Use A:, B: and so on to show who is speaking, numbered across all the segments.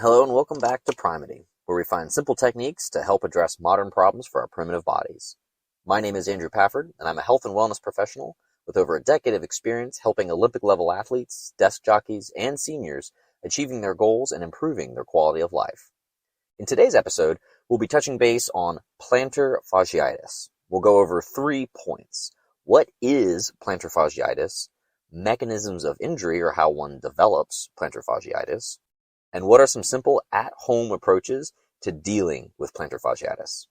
A: Hello and welcome back to Primity, where we find simple techniques to help address modern problems for our primitive bodies. My name is Andrew Pafford, and I'm a health and wellness professional with over a decade of experience helping Olympic-level athletes, desk jockeys, and seniors achieving their goals and improving their quality of life. In today's episode, we'll be touching base on plantar fasciitis. We'll go over 3 points. What is plantar fasciitis? Mechanisms of injury, or how one develops plantar fasciitis, and what are some simple at-home approaches to dealing with plantar fasciitis.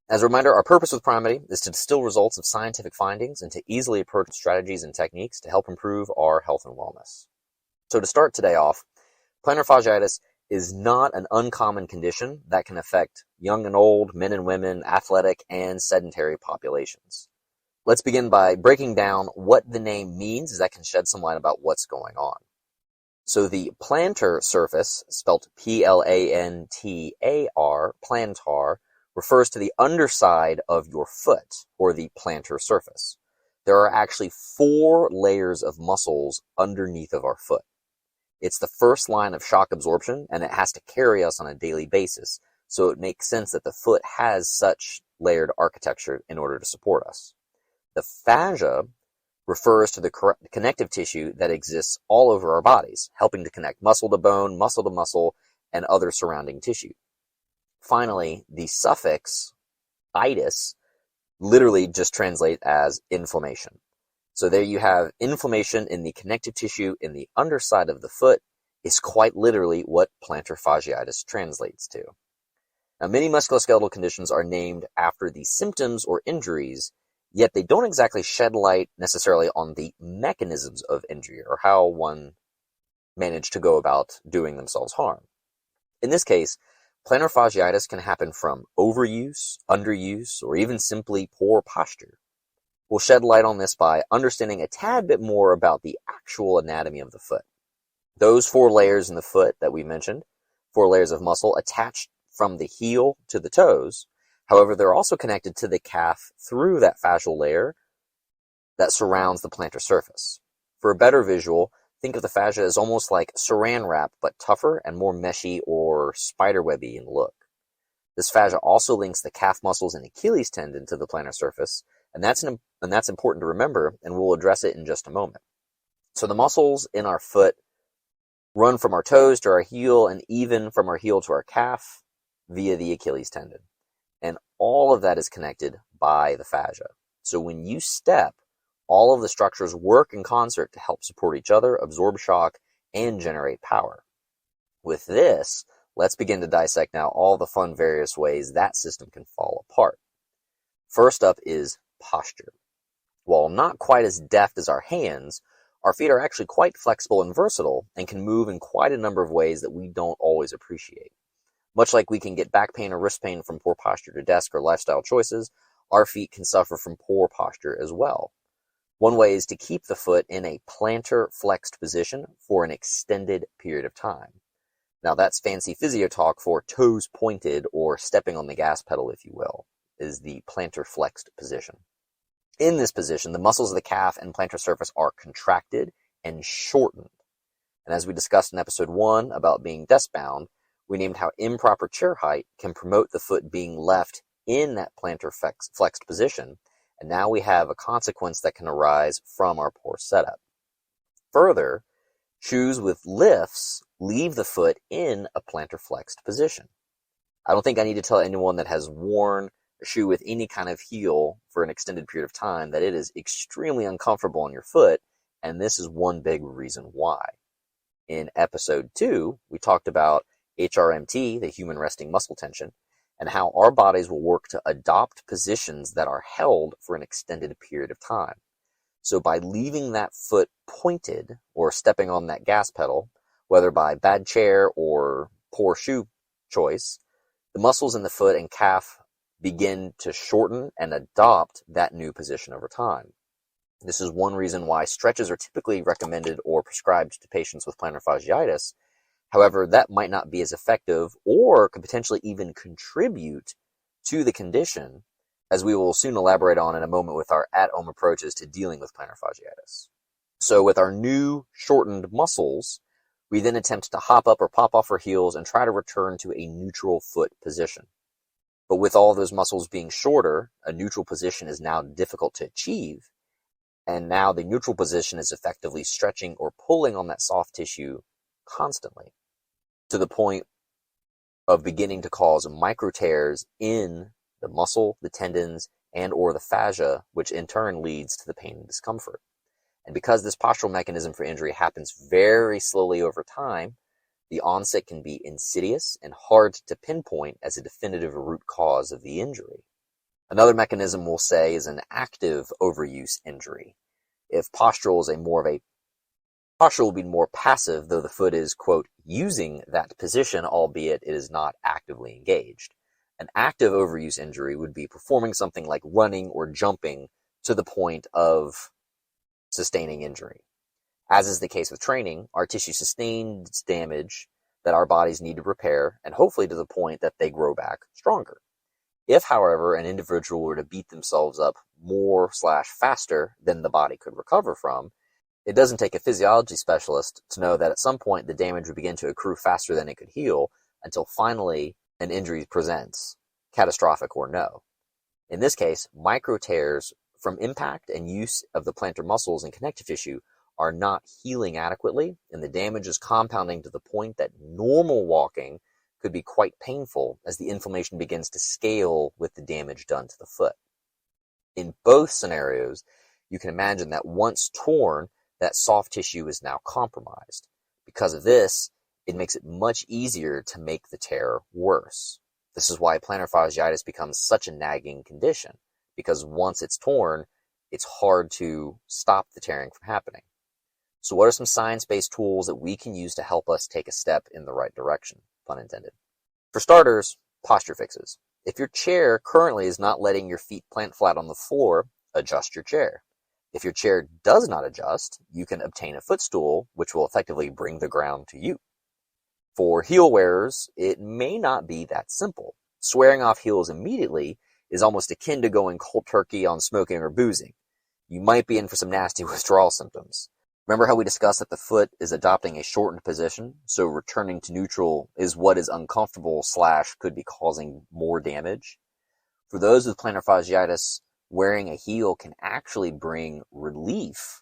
A: As a reminder, our purpose with Primity is to distill results of scientific findings and to easily approach strategies and techniques to help improve our health and wellness. So to start today off, plantar fasciitis is not an uncommon condition that can affect young and old, men and women, athletic and sedentary populations. Let's begin by breaking down what the name means, as that can shed some light about what's going on. So the plantar surface, spelled P-L-A-N-T-A-R, plantar, refers to the underside of your foot, or the plantar surface. There are actually 4 layers of muscles underneath of our foot. It's the first line of shock absorption, and it has to carry us on a daily basis, so it makes sense that the foot has such layered architecture in order to support us. The fascia refers to the connective tissue that exists all over our bodies, helping to connect muscle to bone, muscle to muscle, and other surrounding tissue. Finally, the suffix itis literally just translates as inflammation. So there you have inflammation in the connective tissue in the underside of the foot is quite literally what plantar fasciitis translates to. Now, many musculoskeletal conditions are named after the symptoms or injuries, yet they don't exactly shed light necessarily on the mechanisms of injury or how one managed to go about doing themselves harm. In this case, plantar fasciitis can happen from overuse, underuse, or even simply poor posture. We'll shed light on this by understanding a tad bit more about the actual anatomy of the foot. Those 4 layers in the foot that we mentioned, 4 layers of muscle attached from the heel to the toes. However, they're also connected to the calf through that fascial layer that surrounds the plantar surface. For a better visual, think of the fascia as almost like saran wrap, but tougher and more meshy or spiderwebby in look. This fascia also links the calf muscles and Achilles tendon to the plantar surface, and that's important to remember, and we'll address it in just a moment. So the muscles in our foot run from our toes to our heel, and even from our heel to our calf via the Achilles tendon. And all of that is connected by the fascia. So when you step, all of the structures work in concert to help support each other, absorb shock, and generate power. With this, let's begin to dissect now all the fun various ways that system can fall apart. First up is posture. While not quite as deft as our hands, our feet are actually quite flexible and versatile and can move in quite a number of ways that we don't always appreciate. Much like we can get back pain or wrist pain from poor posture to desk or lifestyle choices, our feet can suffer from poor posture as well. One way is to keep the foot in a plantar flexed position for an extended period of time. Now that's fancy physio talk for toes pointed, or stepping on the gas pedal, if you will, is the plantar flexed position. In this position, the muscles of the calf and plantar surface are contracted and shortened. And as we discussed in episode 1 about being desk bound, we named how improper chair height can promote the foot being left in that plantar flexed position, and now we have a consequence that can arise from our poor setup. Further, shoes with lifts leave the foot in a plantar flexed position. I don't think I need to tell anyone that has worn a shoe with any kind of heel for an extended period of time that it is extremely uncomfortable on your foot, and this is one big reason why. In episode 2, we talked about HRMT, the human resting muscle tension, and how our bodies will work to adopt positions that are held for an extended period of time. So by leaving that foot pointed or stepping on that gas pedal, whether by bad chair or poor shoe choice, the muscles in the foot and calf begin to shorten and adopt that new position over time. This is one reason why stretches are typically recommended or prescribed to patients with plantar fasciitis. However, that might not be as effective or could potentially even contribute to the condition, as we will soon elaborate on in a moment with our at-home approaches to dealing with plantar fasciitis. So with our new shortened muscles, We then attempt to hop up or pop off our heels and try to return to a neutral foot position. But with all those muscles being shorter, a neutral position is now difficult to achieve, and now the neutral position is effectively stretching or pulling on that soft tissue constantly, to the point of beginning to cause micro tears in the muscle, the tendons, and or the fascia, which in turn leads to the pain and discomfort. And because this postural mechanism for injury happens very slowly over time, the onset can be insidious and hard to pinpoint as a definitive root cause of the injury. Another mechanism we'll say is an active overuse injury. If postural will be more passive, though the foot is, quote, using that position, albeit it is not actively engaged. An active overuse injury would be performing something like running or jumping to the point of sustaining injury. As is the case with training, our tissue sustains damage that our bodies need to repair, and hopefully to the point that they grow back stronger. If, however, an individual were to beat themselves up more/faster than the body could recover from, it doesn't take a physiology specialist to know that at some point the damage would begin to accrue faster than it could heal until finally an injury presents, catastrophic or no. In this case, micro tears from impact and use of the plantar muscles and connective tissue are not healing adequately, and the damage is compounding to the point that normal walking could be quite painful as the inflammation begins to scale with the damage done to the foot. In both scenarios, you can imagine that once torn, that soft tissue is now compromised. Because of this, it makes it much easier to make the tear worse. This is why plantar fasciitis becomes such a nagging condition, because once it's torn, it's hard to stop the tearing from happening. So what are some science-based tools that we can use to help us take a step in the right direction? Pun intended. For starters, posture fixes. If your chair currently is not letting your feet plant flat on the floor, adjust your chair. If your chair does not adjust, you can obtain a footstool, which will effectively bring the ground to you. For heel wearers, it may not be that simple. Swearing off heels immediately is almost akin to going cold turkey on smoking or boozing. You might be in for some nasty withdrawal symptoms. Remember how we discussed that the foot is adopting a shortened position, so returning to neutral is what is uncomfortable / could be causing more damage? For those with plantar fasciitis, wearing a heel can actually bring relief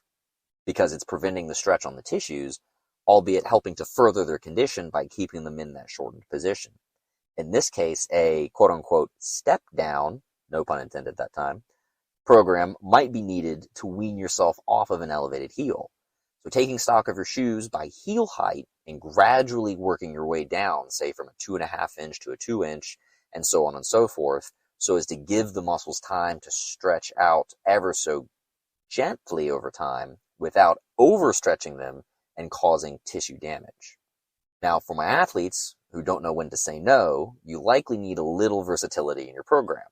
A: because it's preventing the stretch on the tissues, albeit helping to further their condition by keeping them in that shortened position. In this case, a quote-unquote step down, no pun intended that time, program might be needed to wean yourself off of an elevated heel. So taking stock of your shoes by heel height and gradually working your way down, say from a 2.5 inch to a 2 inch, and so on and so forth, so as to give the muscles time to stretch out ever so gently over time without overstretching them and causing tissue damage. Now, for my athletes who don't know when to say no, you likely need a little versatility in your program.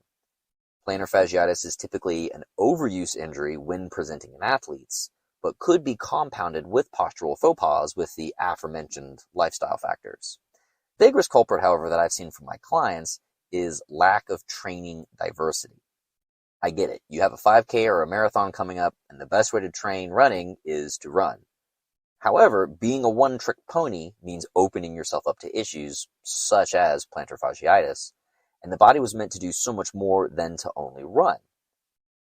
A: Plantar fasciitis is typically an overuse injury when presenting in athletes, but could be compounded with postural faux pas with the aforementioned lifestyle factors. The biggest culprit, however, that I've seen from my clients is lack of training diversity. I get it. You have a 5K or a marathon coming up, and the best way to train running is to run. However, being a one-trick pony means opening yourself up to issues such as plantar fasciitis, and the body was meant to do so much more than to only run.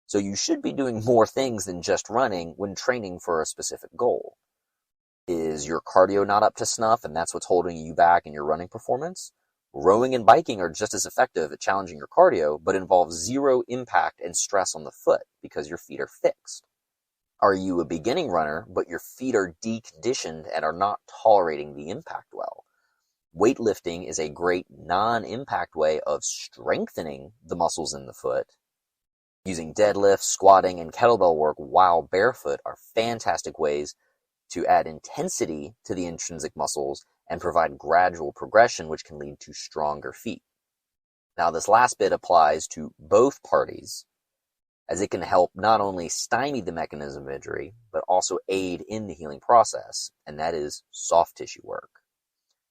A: So you should be doing more things than just running when training for a specific goal. Is your cardio not up to snuff and that's what's holding you back in your running performance? Rowing and biking are just as effective at challenging your cardio, but involve zero impact and stress on the foot because your feet are fixed. Are you a beginning runner, but your feet are deconditioned and are not tolerating the impact well? Weightlifting is a great non-impact way of strengthening the muscles in the foot. Using deadlifts, squatting, and kettlebell work while barefoot are fantastic ways to add intensity to the intrinsic muscles and provide gradual progression, which can lead to stronger feet. Now, this last bit applies to both parties, as it can help not only stymie the mechanism of injury, but also aid in the healing process, and that is soft tissue work.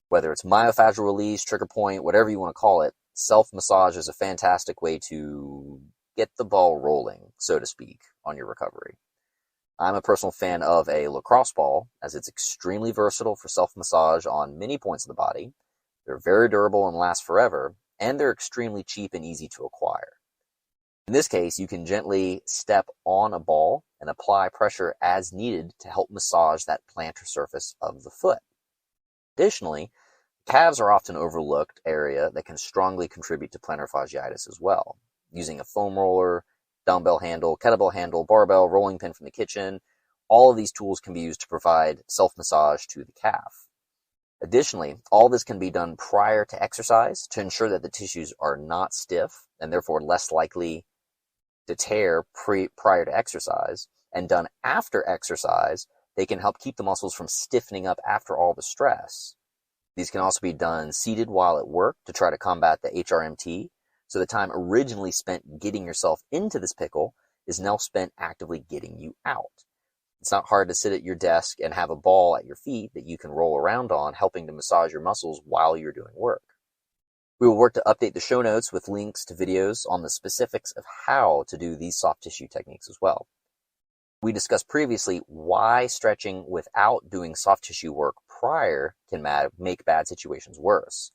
A: Whether it's myofascial release, trigger point, whatever you want to call it, self-massage is a fantastic way to get the ball rolling, so to speak, on your recovery. I'm a personal fan of a lacrosse ball, as it's extremely versatile for self-massage on many points of the body. They're very durable and last forever, and they're extremely cheap and easy to acquire. In this case, you can gently step on a ball and apply pressure as needed to help massage that plantar surface of the foot. Additionally, calves are often an overlooked area that can strongly contribute to plantar fasciitis as well. Using a foam roller, dumbbell handle, kettlebell handle, barbell, rolling pin from the kitchen, all of these tools can be used to provide self-massage to the calf. Additionally, all this can be done prior to exercise to ensure that the tissues are not stiff and therefore less likely to tear prior to exercise. And done after exercise, they can help keep the muscles from stiffening up after all the stress. These can also be done seated while at work to try to combat the HRMT. So the time originally spent getting yourself into this pickle is now spent actively getting you out. It's not hard to sit at your desk and have a ball at your feet that you can roll around on, helping to massage your muscles while you're doing work. We will work to update the show notes with links to videos on the specifics of how to do these soft tissue techniques as well. We discussed previously why stretching without doing soft tissue work prior can make bad situations worse.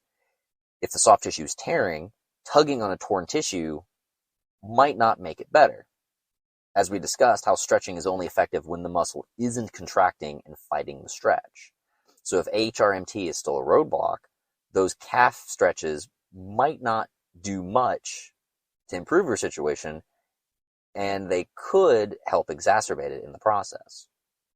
A: If the soft tissue is tearing, tugging on a torn tissue might not make it better. As we discussed, how stretching is only effective when the muscle isn't contracting and fighting the stretch. So if HRMT is still a roadblock, those calf stretches might not do much to improve your situation, and they could help exacerbate it in the process.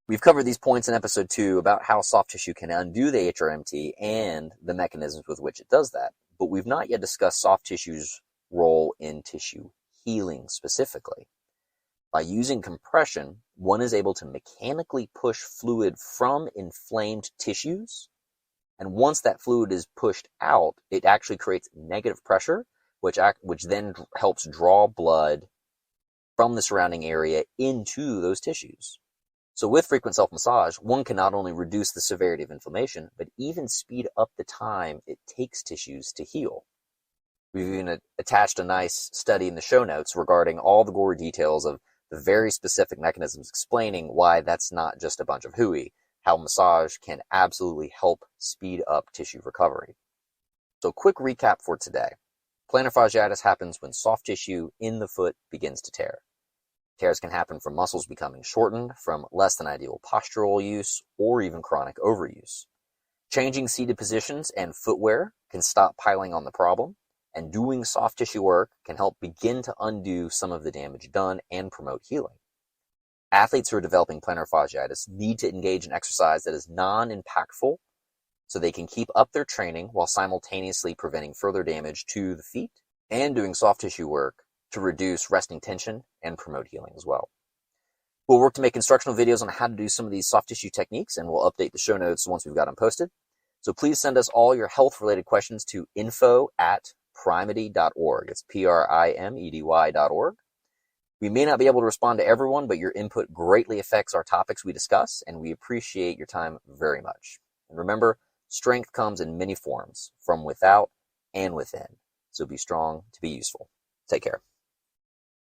A: We've covered these points in episode 2 about how soft tissue can undo the HRMT and the mechanisms with which it does that. But we've not yet discussed soft tissue's role in tissue healing specifically. By using compression, one is able to mechanically push fluid from inflamed tissues. And once that fluid is pushed out, it actually creates negative pressure, which then helps draw blood from the surrounding area into those tissues. So with frequent self-massage, one can not only reduce the severity of inflammation, but even speed up the time it takes tissues to heal. We've even attached a nice study in the show notes regarding all the gory details of the very specific mechanisms explaining why that's not just a bunch of hooey, how massage can absolutely help speed up tissue recovery. So quick recap for today. Plantar fasciitis happens when soft tissue in the foot begins to tear. Tears can happen from muscles becoming shortened, from less than ideal postural use, or even chronic overuse. Changing seated positions and footwear can stop piling on the problem, and doing soft tissue work can help begin to undo some of the damage done and promote healing. Athletes who are developing plantar fasciitis need to engage in exercise that is non-impactful so they can keep up their training while simultaneously preventing further damage to the feet, and doing soft tissue work to reduce resting tension and promote healing as well. We'll work to make instructional videos on how to do some of these soft tissue techniques, and we'll update the show notes once we've got them posted. So please send us all your health-related questions to info@primedy.org. It's PRIMEDY.org. We may not be able to respond to everyone, but your input greatly affects our topics we discuss, and we appreciate your time very much. And remember, strength comes in many forms, from without and within. So be strong to be useful. Take care.